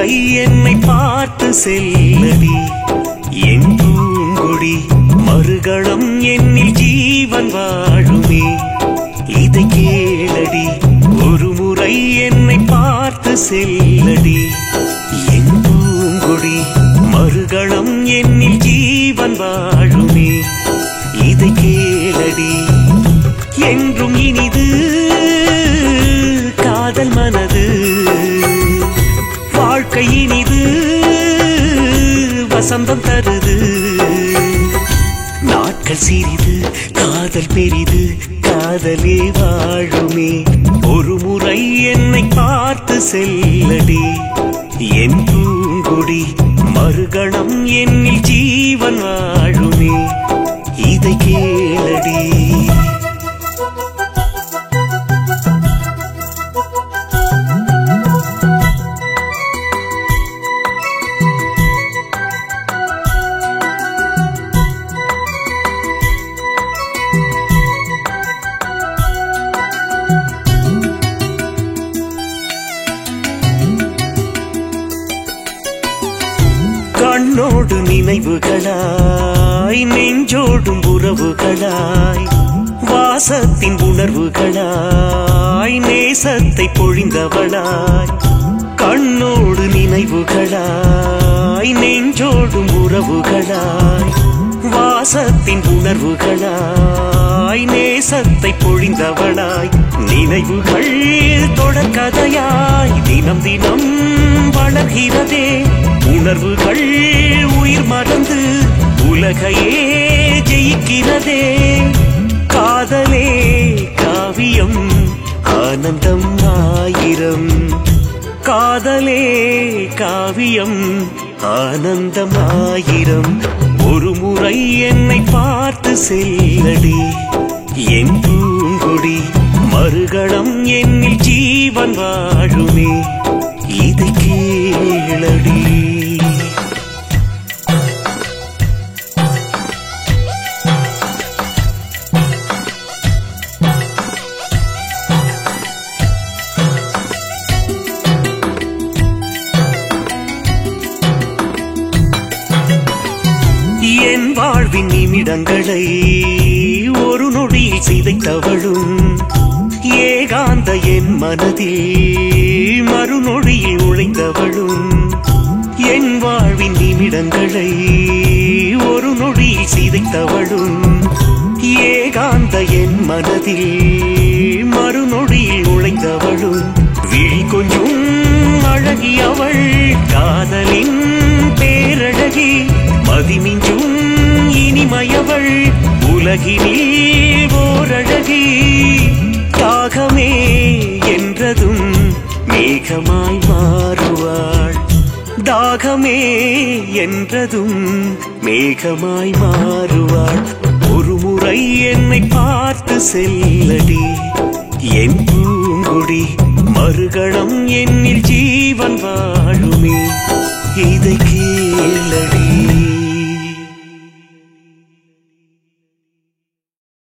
முறை என்னை பார்த்து செல்லடி என் பூங்கொடி மறுகணம் என்னில் ஜீவன் வாழுமே இதை கேளடி ஒரு முறை என்னை பார்த்து செல்லடி என் பூங்கொடி மறுகணம் என்னில் ஜீவன் வாழுமே இதை கேளடி என்றும் இனிது காதல் மனது வாழ்க்கை இனிது வசந்தம் தருது நாட்கள் சிறிது காதல் பெரிது காதலே வாழுமே ஒரு முறை என்னை பார்த்து செல்லடி என் பூங்கொடி மறுகணம் என்னில் ஜீவன் வாழுமே இதை கேளடி கண்ணோடு நினைவுகளாய் நெஞ்சோடும் உறவுகளாய் வாசத்தின் உணர்வுகளாய் நேசத்தை பொழிந்தவளாய் கண்ணோடு நினைவுகளாய் நெஞ்சோடும் உறவுகளாய் வாசத்தின் உணர்வுகளாய் நேசத்தை பொழிந்தவளாய் நினைவுகள் தொடர்கதையாய் தினம் தினம் வளர்கிறதே உணர்வுகள் உயிர் மறந்து உலகையே ஜெயிக்கிறதே காதலே காவியம் ஆனந்தம் ஆயிரம் காதலே காவியம் ஆனந்தம் ஆயிரம் ஒரு முறை என்னை பார்த்து செல்லடி என் பூங்கொடி மறுகணம் என்னில் ஜீவன் வாழுமே இதை கேளடி என் வாழ்வின் நிமிடங்களை ஒரு நொடியில் சிதைத்தவளும் ஏகாந்த என் மனதில் மறுநொடியில் நுழைந்தவளும் என் வாழ்வின் நிமிடங்களை ஒரு நொடியில் சிதைத்தவளும் ஏகாந்த என் மனதில் மறுநொடியில் நுழைந்தவளும் விழி கொஞ்சம் அழகி அவள் காதலின் பேரழகி மதிமிஞ்சும் இனிமையவள் உலகினில் ஓரழகி தாகமே என்றதும் மேகமாய் மாறுவாள் தாகமே என்றதும் மேகமாய் மாறுவாள் ஒரு முறை என்னை பார்த்து செல்லடி என் பூங்கொடி மறுகணம் என்னில் ஜீவன் வாழுமே இதை கேளடி